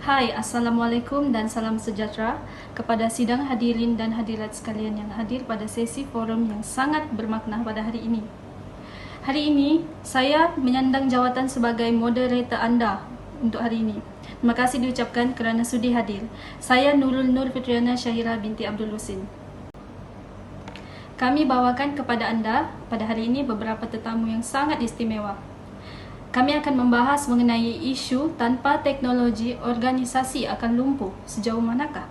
Hai, Assalamualaikum dan salam sejahtera kepada sidang hadirin dan hadirat sekalian yang hadir pada sesi forum yang sangat bermakna pada hari ini. Hari ini, saya menyandang jawatan sebagai moderator anda untuk hari ini. Terima kasih diucapkan kerana sudi hadir. Saya Nurul Nur Fitriana Syahira binti Abdul Husin. Kami bawakan kepada anda pada hari ini beberapa tetamu yang sangat istimewa. Kami akan membahas mengenai isu tanpa teknologi organisasi akan lumpuh, sejauh manakah?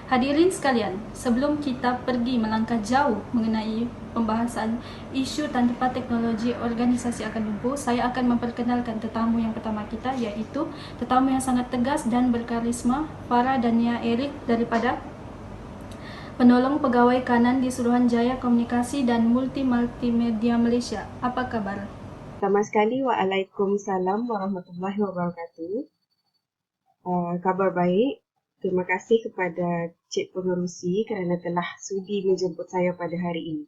Hadirin sekalian, sebelum kita pergi melangkah jauh mengenai pembahasan isu tanpa teknologi organisasi akan lumpuh, saya akan memperkenalkan tetamu yang pertama kita, iaitu tetamu yang sangat tegas dan berkarisma, Farah Dania Eric daripada Penolong Pegawai Kanan di Suruhanjaya Komunikasi dan Multimedia Malaysia. Apa kabar? Pertama sekali, Waalaikumsalam warahmatullahi wabarakatuh. Kabar baik. Terima kasih kepada Cik Pengerusi kerana telah sudi menjemput saya pada hari ini.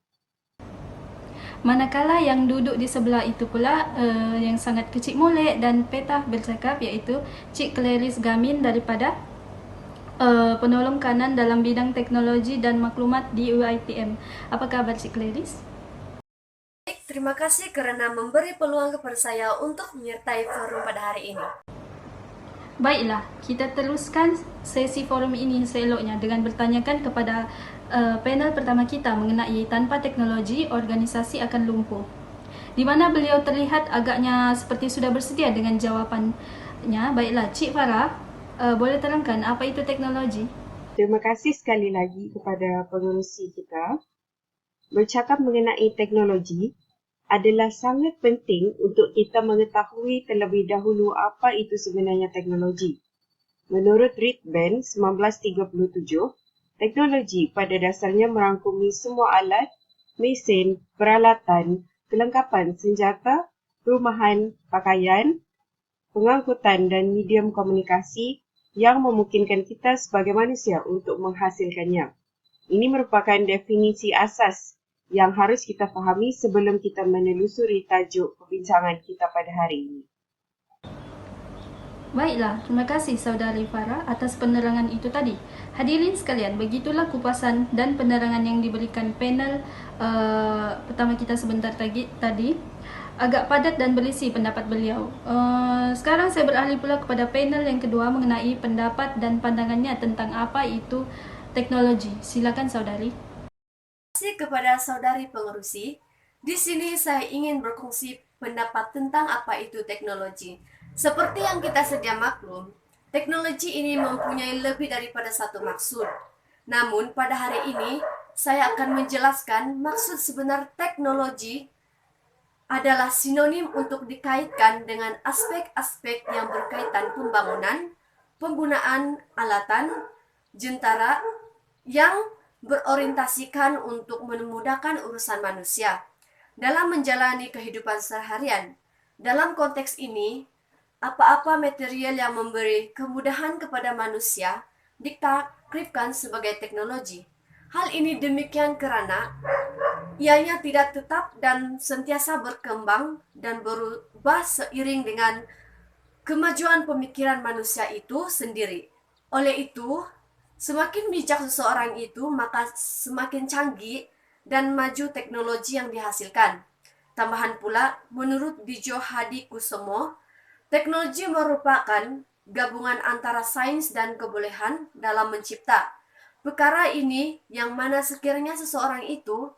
Manakala yang duduk di sebelah itu pula yang sangat kecil molek dan petah bercakap, iaitu Cik Clarice Gamin daripada Penolong Kanan dalam bidang teknologi dan maklumat di UiTM. Apa kabar Cik Clarice? Terima kasih kerana memberi peluang kepada saya untuk menyertai forum pada hari ini. Baiklah, kita teruskan sesi forum ini seeloknya dengan bertanyakan kepada panel pertama kita mengenai tanpa teknologi organisasi akan lumpuh. Di mana beliau terlihat agaknya seperti sudah bersedia dengan jawapannya. Baiklah, Cik Farah, boleh terangkan apa itu teknologi? Terima kasih sekali lagi kepada pengerusi kita. Bercakap mengenai teknologi adalah sangat penting untuk kita mengetahui terlebih dahulu apa itu sebenarnya teknologi. Menurut Reed Band 1937, teknologi pada dasarnya merangkumi semua alat, mesin, peralatan, kelengkapan senjata, perumahan, pakaian, pengangkutan dan medium komunikasi yang memungkinkan kita sebagai manusia untuk menghasilkannya. Ini merupakan definisi asas yang harus kita fahami sebelum kita menelusuri tajuk perbincangan kita pada hari ini. Baiklah, terima kasih Saudari Farah atas penerangan itu tadi. Hadirin sekalian, begitulah kupasan dan penerangan yang diberikan panel pertama kita sebentar tadi. Agak padat dan berisi pendapat beliau. Sekarang saya beralih pula kepada panel yang kedua mengenai pendapat dan pandangannya tentang apa itu teknologi. Silakan Saudari. Terima kasih kepada saudari pengerusi. Di sini saya ingin berkongsi pendapat tentang apa itu teknologi. Seperti yang kita sedia maklum, teknologi ini mempunyai lebih daripada satu maksud. Namun pada hari ini, saya akan menjelaskan maksud sebenar teknologi adalah sinonim untuk dikaitkan dengan aspek-aspek yang berkaitan pembangunan, penggunaan alatan, jentara yang berorientasikan untuk memudahkan urusan manusia dalam menjalani kehidupan seharian. Dalam konteks ini, apa-apa material yang memberi kemudahan kepada manusia ditakrifkan sebagai teknologi. Hal ini demikian kerana ianya tidak tetap dan sentiasa berkembang dan berubah seiring dengan kemajuan pemikiran manusia itu sendiri. Oleh itu, semakin bijak seseorang itu, maka semakin canggih dan maju teknologi yang dihasilkan. Tambahan pula, menurut Dijo Hadikusumo, teknologi merupakan gabungan antara sains dan kebolehan dalam mencipta. Perkara ini yang mana sekiranya seseorang itu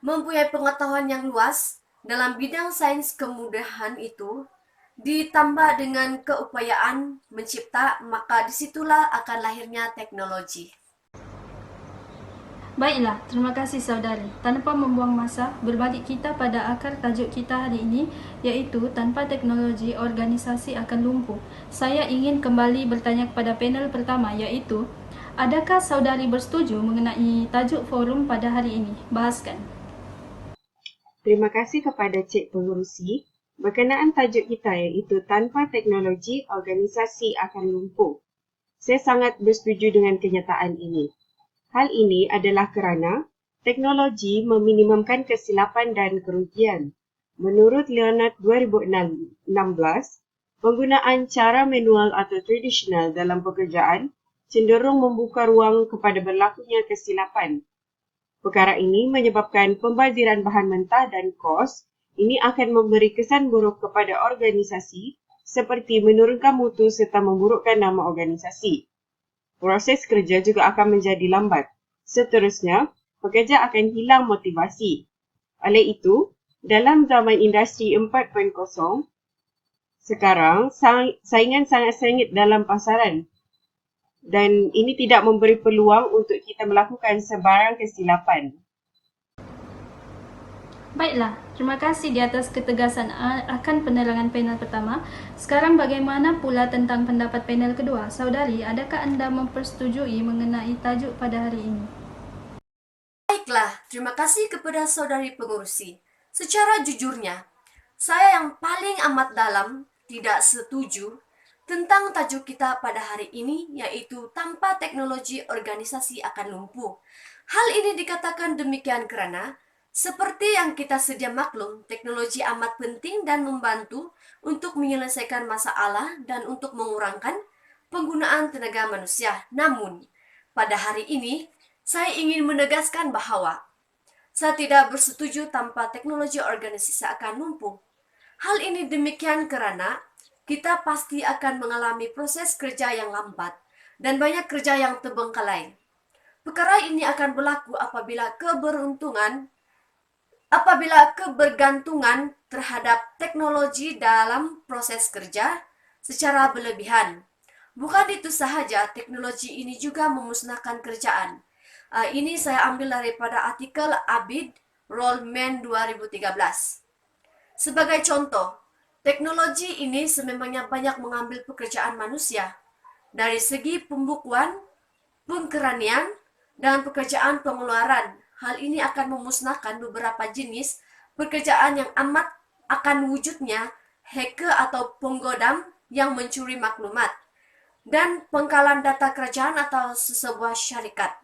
mempunyai pengetahuan yang luas dalam bidang sains kemudahan itu, ditambah dengan keupayaan mencipta, maka disitulah akan lahirnya teknologi. Baiklah, terima kasih saudari. Tanpa membuang masa, berbalik kita pada akar tajuk kita hari ini, iaitu tanpa teknologi organisasi akan lumpuh. Saya ingin kembali bertanya kepada panel pertama, iaitu adakah saudari bersetuju mengenai tajuk forum pada hari ini? Bahaskan. Terima kasih kepada Cik Pengerusi. Berkenaan tajuk kita iaitu tanpa teknologi organisasi akan lumpuh. Saya sangat bersetuju dengan kenyataan ini. Hal ini adalah kerana teknologi meminimumkan kesilapan dan kerugian. Menurut Leonard 2016, penggunaan cara manual atau tradisional dalam pekerjaan cenderung membuka ruang kepada berlakunya kesilapan. Perkara ini menyebabkan pembaziran bahan mentah dan kos. Ini akan memberi kesan buruk kepada organisasi seperti menurunkan mutu serta memburukkan nama organisasi. Proses kerja juga akan menjadi lambat. Seterusnya, pekerja akan hilang motivasi. Oleh itu, dalam zaman industri 4.0, sekarang saingan sangat sengit dalam pasaran. Dan ini tidak memberi peluang untuk kita melakukan sebarang kesilapan. Baiklah, terima kasih di atas ketegasan akan penerangan panel pertama. Sekarang bagaimana pula tentang pendapat panel kedua? Saudari, adakah anda mempersetujui mengenai tajuk pada hari ini? Baiklah, terima kasih kepada saudari pengurusi. Secara jujurnya, saya yang paling amat dalam tidak setuju tentang tajuk kita pada hari ini, yaitu tanpa teknologi organisasi akan lumpuh. Hal ini dikatakan demikian kerana seperti yang kita sedia maklum, teknologi amat penting dan membantu untuk menyelesaikan masalah dan untuk mengurangkan penggunaan tenaga manusia. Namun, pada hari ini, saya ingin menegaskan bahawa saya tidak bersetuju tanpa teknologi organisasi akan lumpuh. Hal ini demikian kerana kita pasti akan mengalami proses kerja yang lambat dan banyak kerja yang terbengkalai. Perkara ini akan berlaku apabila kebergantungan terhadap teknologi dalam proses kerja secara berlebihan. Bukan itu sahaja, teknologi ini juga memusnahkan kerjaan. Ini saya ambil daripada artikel Abid Rollman 2013. Sebagai contoh, teknologi ini sememangnya banyak mengambil pekerjaan manusia dari segi pembukuan, pengkeranian, dan pekerjaan pengeluaran. Hal ini akan memusnahkan beberapa jenis pekerjaan yang amat akan wujudnya hacker atau penggodam yang mencuri maklumat dan pengkalan data kerajaan atau sesebuah syarikat.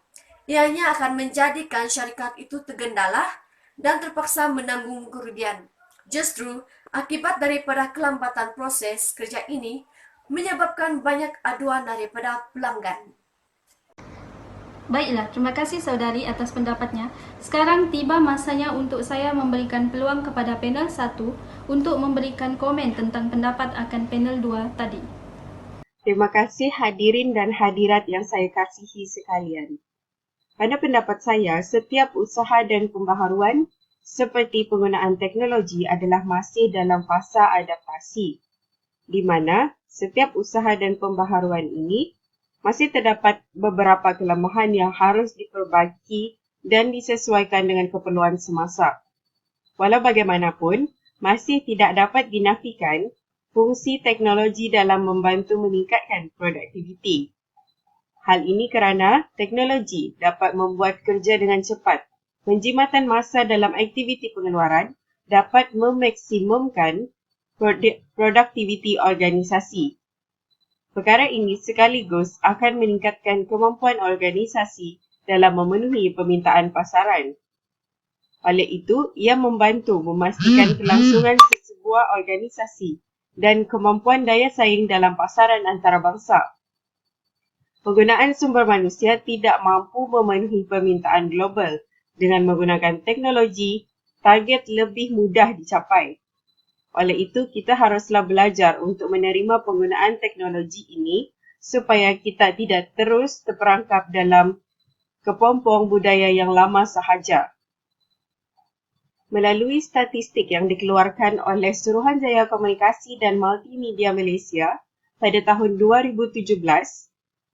Ianya akan menjadikan syarikat itu tergendala dan terpaksa menanggung kerugian. Justru, akibat daripada kelambatan proses kerja ini menyebabkan banyak aduan daripada pelanggan. Baiklah, terima kasih saudari atas pendapatnya. Sekarang tiba masanya untuk saya memberikan peluang kepada panel 1 untuk memberikan komen tentang pendapat akan panel 2 tadi. Terima kasih hadirin dan hadirat yang saya kasihi sekalian. Pada pendapat saya, setiap usaha dan pembaharuan seperti penggunaan teknologi adalah masih dalam fasa adaptasi, di mana setiap usaha dan pembaharuan ini masih terdapat beberapa kelemahan yang harus diperbaiki dan disesuaikan dengan keperluan semasa. Walau bagaimanapun, masih tidak dapat dinafikan fungsi teknologi dalam membantu meningkatkan produktiviti. Hal ini kerana teknologi dapat membuat kerja dengan cepat, penjimatan masa dalam aktiviti pengeluaran dapat memaksimumkan produktiviti organisasi. Perkara ini sekaligus akan meningkatkan kemampuan organisasi dalam memenuhi permintaan pasaran. Oleh itu, ia membantu memastikan kelangsungan sesebuah organisasi dan kemampuan daya saing dalam pasaran antarabangsa. Penggunaan sumber manusia tidak mampu memenuhi permintaan global. Dengan menggunakan teknologi, target lebih mudah dicapai. Oleh itu, kita haruslah belajar untuk menerima penggunaan teknologi ini supaya kita tidak terus terperangkap dalam kepompong budaya yang lama sahaja. Melalui statistik yang dikeluarkan oleh Suruhanjaya Komunikasi dan Multimedia Malaysia pada tahun 2017,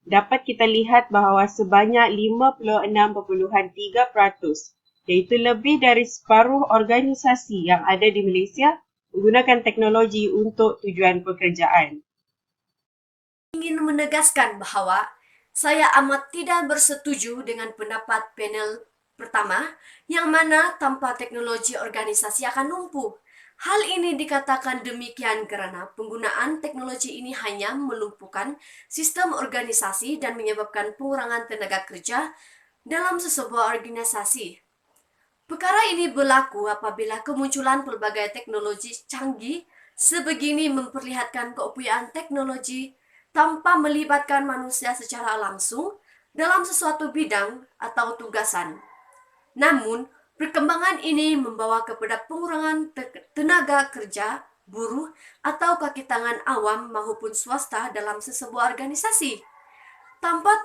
dapat kita lihat bahawa sebanyak 56.3%, iaitu lebih dari separuh organisasi yang ada di Malaysia menggunakan teknologi untuk tujuan pekerjaan. Ingin menegaskan bahawa saya amat tidak bersetuju dengan pendapat panel pertama yang mana tanpa teknologi organisasi akan lumpuh. Hal ini dikatakan demikian kerana penggunaan teknologi ini hanya melumpuhkan sistem organisasi dan menyebabkan pengurangan tenaga kerja dalam sesebuah organisasi. Perkara ini berlaku apabila kemunculan pelbagai teknologi canggih sebegini memperlihatkan keupayaan teknologi tanpa melibatkan manusia secara langsung dalam sesuatu bidang atau tugasan. Namun, perkembangan ini membawa kepada pengurangan tenaga kerja, buruh, atau kaki tangan awam maupun swasta dalam sesebuah organisasi. Tanpa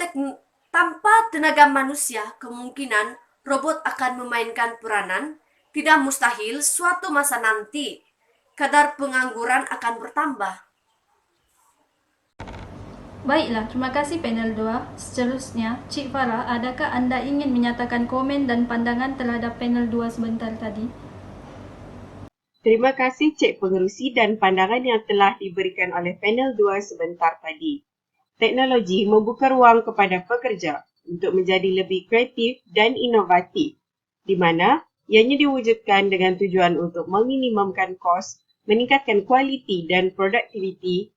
tenaga manusia, kemungkinan robot akan memainkan peranan. Tidak mustahil suatu masa nanti, kadar pengangguran akan bertambah. Baiklah, terima kasih panel 2. Seterusnya, Cik Farah, adakah anda ingin menyatakan komen dan pandangan terhadap panel 2 sebentar tadi? Terima kasih Cik Pengerusi dan pandangan yang telah diberikan oleh panel 2 sebentar tadi. Teknologi membuka ruang kepada pekerja untuk menjadi lebih kreatif dan inovatif, di mana ianya diwujudkan dengan tujuan untuk meminimumkan kos, meningkatkan kualiti dan produktiviti,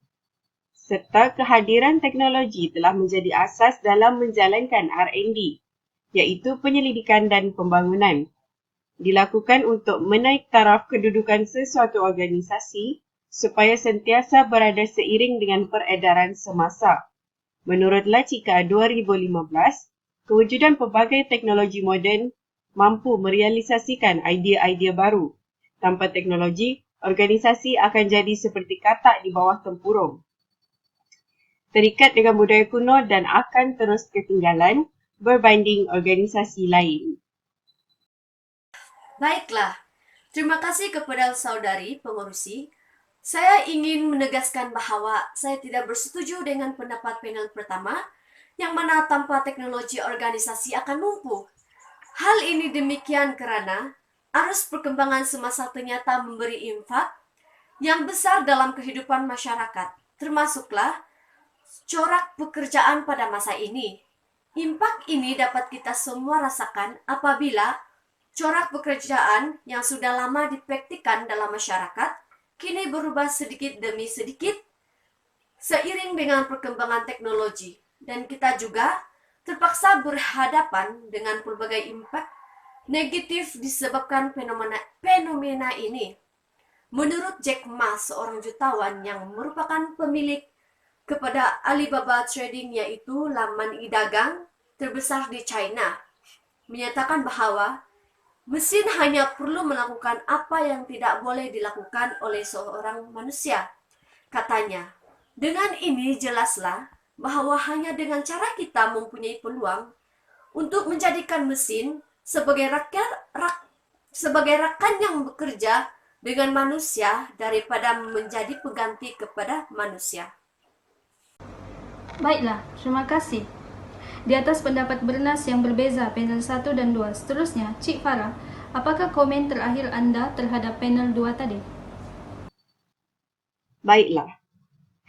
serta kehadiran teknologi telah menjadi asas dalam menjalankan R&D, iaitu penyelidikan dan pembangunan. Dilakukan untuk menaik taraf kedudukan sesuatu organisasi supaya sentiasa berada seiring dengan peredaran semasa. Menurut Lacika 2015, kewujudan pelbagai teknologi moden mampu merealisasikan idea-idea baru. Tanpa teknologi, organisasi akan jadi seperti katak di bawah tempurung, terikat dengan budaya kuno dan akan terus ketinggalan berbanding organisasi lain. Baiklah, terima kasih kepada saudari pengerusi. Saya ingin menegaskan bahawa saya tidak bersetuju dengan pendapat panel pertama yang mana tanpa teknologi organisasi akan lumpuh. Hal ini demikian kerana arus perkembangan semasa ternyata memberi impak yang besar dalam kehidupan masyarakat, termasuklah corak pekerjaan pada masa ini. Impak ini dapat kita semua rasakan apabila corak pekerjaan yang sudah lama dipraktikkan dalam masyarakat kini berubah sedikit demi sedikit seiring dengan perkembangan teknologi, dan kita juga terpaksa berhadapan dengan pelbagai impak negatif disebabkan fenomena ini. Menurut Jack Ma, seorang jutawan yang merupakan pemilik kepada Alibaba Trading, yaitu laman e-dagang terbesar di China, menyatakan bahawa mesin hanya perlu melakukan apa yang tidak boleh dilakukan oleh seorang manusia. Katanya, dengan ini jelaslah bahawa hanya dengan cara kita mempunyai peluang untuk menjadikan mesin sebagai rekan yang bekerja dengan manusia daripada menjadi pengganti kepada manusia. Baiklah, terima kasih. Di atas pendapat bernas yang berbeza panel 1 dan 2, seterusnya, Cik Farah, apakah komen terakhir anda terhadap panel 2 tadi? Baiklah,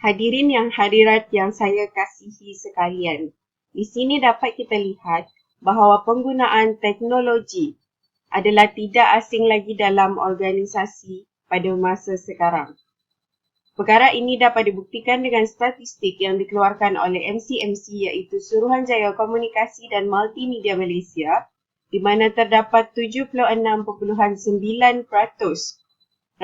hadirin yang hadirat yang saya kasihi sekalian, di sini dapat kita lihat bahawa penggunaan teknologi adalah tidak asing lagi dalam organisasi pada masa sekarang. Perkara ini dapat dibuktikan dengan statistik yang dikeluarkan oleh MCMC, iaitu Suruhanjaya Komunikasi dan Multimedia Malaysia, di mana terdapat 76.9%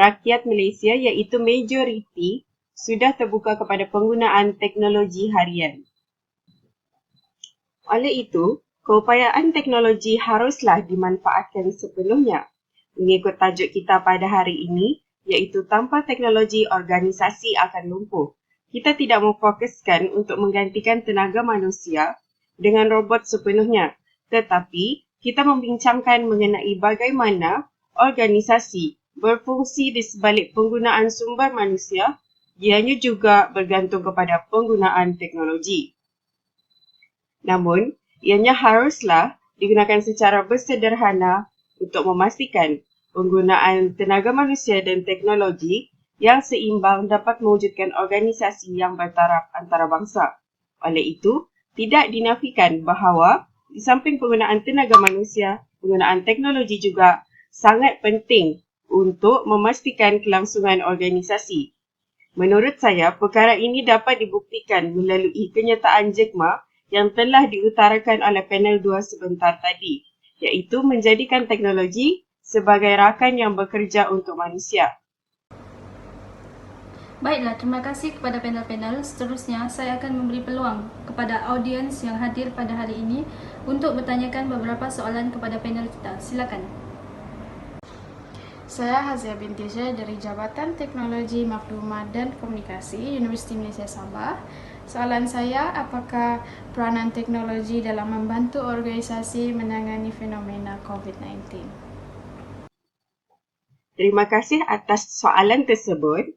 rakyat Malaysia, iaitu majoriti, sudah terbuka kepada penggunaan teknologi harian. Oleh itu, keupayaan teknologi haruslah dimanfaatkan sepenuhnya. Mengikut tajuk kita pada hari ini, iaitu tanpa teknologi organisasi akan lumpuh. Kita tidak memfokuskan untuk menggantikan tenaga manusia dengan robot sepenuhnya, tetapi kita membincangkan mengenai bagaimana organisasi berfungsi di sebalik penggunaan sumber manusia, ianya juga bergantung kepada penggunaan teknologi. Namun, ianya haruslah digunakan secara bersederhana untuk memastikan penggunaan tenaga manusia dan teknologi yang seimbang dapat mewujudkan organisasi yang bertaraf antarabangsa. Oleh itu, tidak dinafikan bahawa di samping penggunaan tenaga manusia, penggunaan teknologi juga sangat penting untuk memastikan kelangsungan organisasi. Menurut saya, perkara ini dapat dibuktikan melalui kenyataan JIGMA yang telah diutarakan oleh panel 2 sebentar tadi, iaitu menjadikan teknologi sebagai rakan yang bekerja untuk manusia. Baiklah, terima kasih kepada panel-panel. Seterusnya, saya akan memberi peluang kepada audiens yang hadir pada hari ini untuk bertanyakan beberapa soalan kepada panel kita. Silakan. Saya Hazia binti Syah dari Jabatan Teknologi Maklumat dan Komunikasi Universiti Malaysia Sabah. Soalan saya, apakah peranan teknologi dalam membantu organisasi menangani fenomena COVID-19? Terima kasih atas soalan tersebut.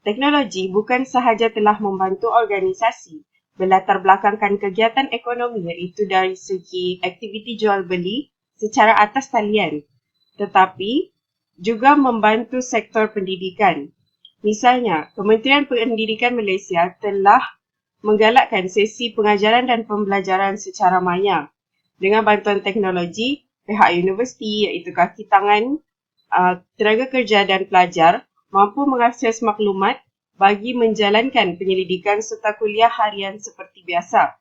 Teknologi bukan sahaja telah membantu organisasi berlatar belakangkan kegiatan ekonomi iaitu dari segi aktiviti jual beli secara atas talian, tetapi juga membantu sektor pendidikan. Misalnya, Kementerian Pendidikan Malaysia telah menggalakkan sesi pengajaran dan pembelajaran secara maya. Dengan bantuan teknologi, pihak universiti iaitu kaki tangan, tenaga kerja dan pelajar mampu mengakses maklumat bagi menjalankan penyelidikan serta kuliah harian seperti biasa.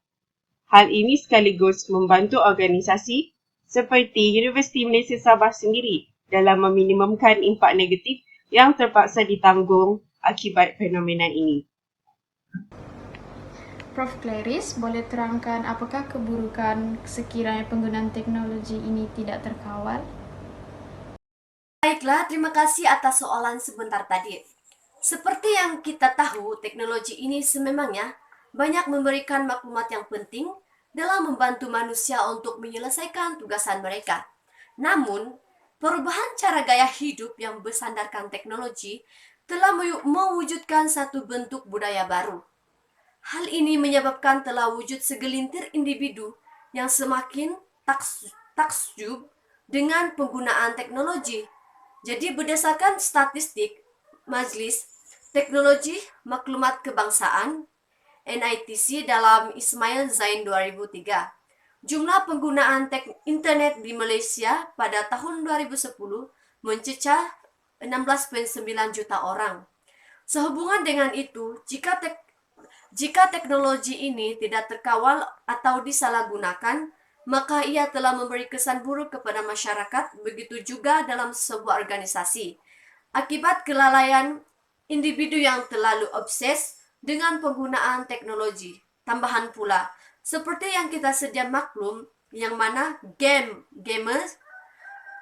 Hal ini sekaligus membantu organisasi seperti Universiti Malaysia Sabah sendiri dalam meminimumkan impak negatif yang terpaksa ditanggung akibat fenomena ini. Prof. Clarice, boleh terangkan apakah keburukan sekiranya penggunaan teknologi ini tidak terkawal? Baiklah, terima kasih atas soalan sebentar tadi. Seperti yang kita tahu, teknologi ini sememangnya banyak memberikan maklumat yang penting dalam membantu manusia untuk menyelesaikan tugasan mereka. Namun, perubahan cara gaya hidup yang bersandarkan teknologi telah mewujudkan satu bentuk budaya baru. Hal ini menyebabkan telah wujud segelintir individu yang semakin takjub dengan penggunaan teknologi. Jadi berdasarkan statistik Majlis Teknologi Maklumat Kebangsaan NITC dalam Ismail Zain 2003, jumlah penggunaan internet di Malaysia pada tahun 2010 mencecah 16,9 juta orang. Sehubungan dengan itu, jika teknologi ini tidak terkawal atau disalahgunakan, maka ia telah memberi kesan buruk kepada masyarakat, begitu juga dalam sebuah organisasi. Akibat kelalaian individu yang terlalu obses dengan penggunaan teknologi. Tambahan pula, seperti yang kita sedia maklum, yang mana gamers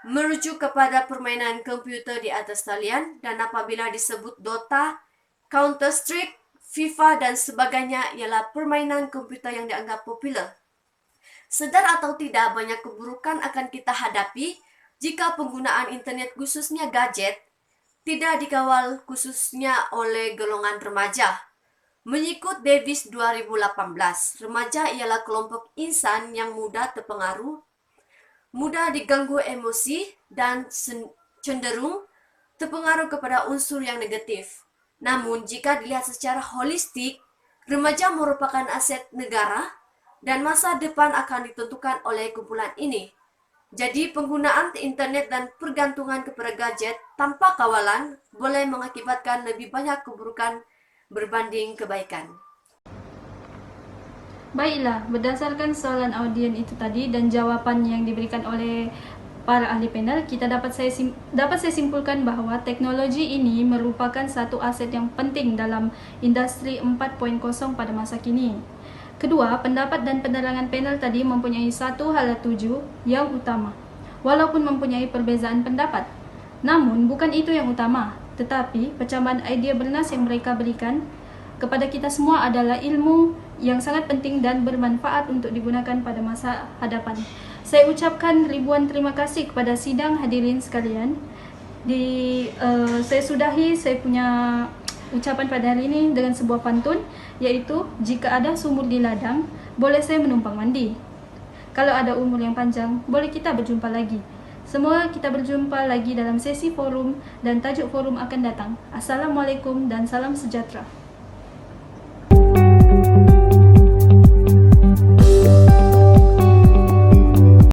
merujuk kepada permainan komputer di atas talian, dan apabila disebut Dota, Counter-Strike, FIFA dan sebagainya ialah permainan komputer yang dianggap popular. Sedar atau tidak, banyak keburukan akan kita hadapi jika penggunaan internet khususnya gadget tidak dikawal khususnya oleh golongan remaja. Mengikut Davis 2018, remaja ialah kelompok insan yang mudah terpengaruh, mudah diganggu emosi, dan cenderung terpengaruh kepada unsur yang negatif. Namun, jika dilihat secara holistik, remaja merupakan aset negara dan masa depan akan ditentukan oleh kumpulan ini. Jadi, penggunaan internet dan pergantungan kepada gadget tanpa kawalan boleh mengakibatkan lebih banyak keburukan berbanding kebaikan. Baiklah, berdasarkan soalan audien itu tadi dan jawapan yang diberikan oleh para ahli panel, dapat saya simpulkan bahawa teknologi ini merupakan satu aset yang penting dalam industri 4.0 pada masa kini. Kedua, pendapat dan penerangan panel tadi mempunyai satu hal tuju yang utama, walaupun mempunyai perbezaan pendapat. Namun, bukan itu yang utama, tetapi percambahan idea bernas yang mereka berikan kepada kita semua adalah ilmu yang sangat penting dan bermanfaat untuk digunakan pada masa hadapan. Saya ucapkan ribuan terima kasih kepada sidang hadirin sekalian. Saya sudahi saya punya ucapan pada hari ini dengan sebuah pantun, iaitu jika ada sumur di ladang, boleh saya menumpang mandi. Kalau ada umur yang panjang, boleh kita berjumpa lagi. Semoga kita berjumpa lagi dalam sesi forum dan tajuk forum akan datang. Assalamualaikum dan salam sejahtera.